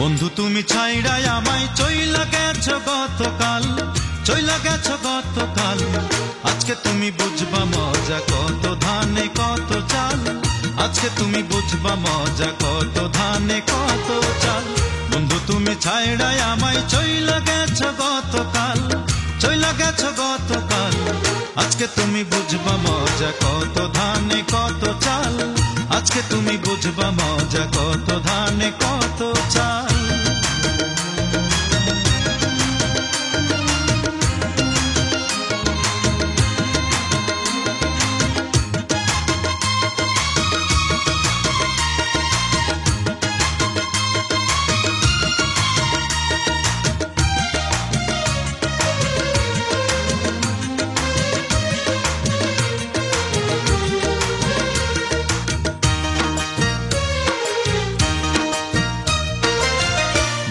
বন্ধু তুমি ছাইড়াই আমায় চইলা গেছো গতকাল, চইলা গেছো গতকাল। আজকে তুমি বুঝবা মজা কত ধানে কত চাল, আজকে তুমি বুঝবা মজা কত ধানে কত চাল। বন্ধু তুমি ছাইড়াই আমায় চইলা গেছো গতকাল, চইলা গেছো গতকাল। আজকে তুমি বুঝবা মজা কত ধানে কত চাল, আজকে তুমি বুঝবা মজা কত ধানে কত চাল।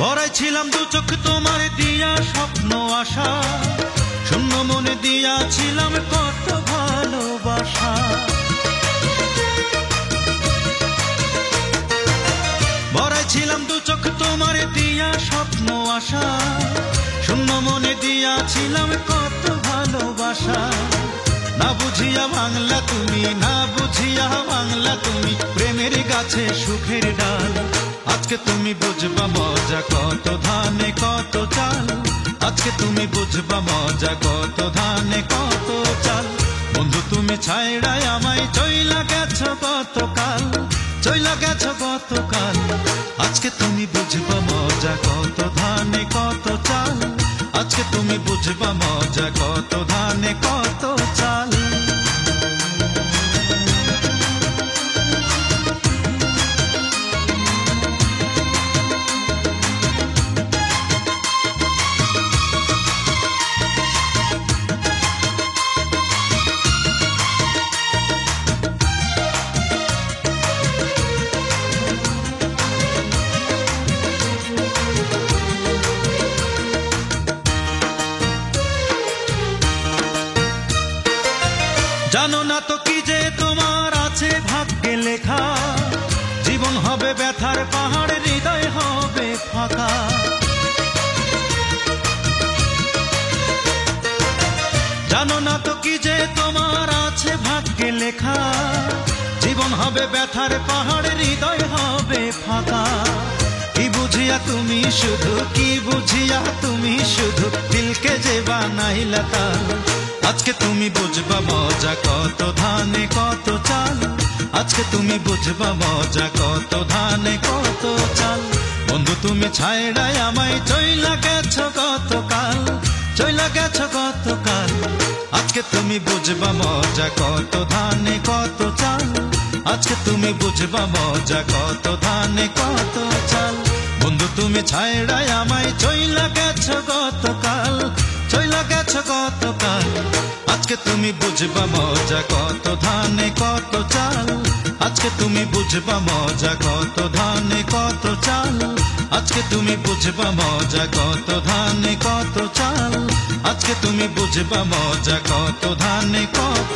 ভরাই ছিলাম দু চোখ তোমার দিয়া স্বপ্ন আশা, শূন্য মনে দিয়াছিলাম কত ভালোবাসা। ভরাই ছিলাম দু চোখ তোমার দিয়া স্বপ্ন আশা, শূন্য মনে দিয়াছিলাম কত ভালোবাসা। না বুঝিয়া ভাঙলা তুমি, না বুঝিয়া ভাঙলা তুমি প্রেমের গাছে সুখের ডাল। আজকে তুমি বুঝবা মজা কত ধানে কত চাল, আজকে তুমি বুঝবা মজা কত ধানে কত চাল। বন্ধু তুমি ছাইড়াই আমায় চইলা গেছো গতকাল, চইলা গেছো গতকাল। আজকে তুমি বুঝবা মজা কত ধানে কত চাল, আজকে তুমি বুঝবা মজা কত ধানে কত চাল। জানো না তো কি যে তোমার আছে ভাগ্যে লেখা, জীবন হবে ব্যথার পাহাড়, হৃদয় হবে ফাঁকা। জানো না তো কি যে তোমার আছে ভাগ্যে লেখা, জীবন হবে ব্যথার পাহাড়, হৃদয় হবে ফাঁকা। কি বুঝিয়া তুমি শুধু, কি বুঝিয়া তুমি শুধু দিলকে যে বানাইলা তাল। আজকে তুমি বুঝবা মজা কত ধানে কত চাল, আজকে তুমি বুঝবা মজা কত ধানে কত চাল। বন্ধু তুমি ছাইড়াই আমায় চইলা গেছো গতকাল, চইলা গেছো গতকাল। আজকে তুমি বুঝবা মজা কত ধানে কত চাল, আজকে তুমি বুঝবা মজা কত ধানে কত চাল। বন্ধু তুমি ছাইড়াই আমায় চইলা গেছো গতকাল, চইলা গেছো গতকাল। আজকে তুমি বুঝবা মজা কত ধানে কত চাল, আজকে তুমি বুঝবা মজা কত ধানে কত চাল। আজকে তুমি বুঝবা মজা কত ধানে কত চাল, আজকে তুমি বুঝবা মজা কত ধানে কত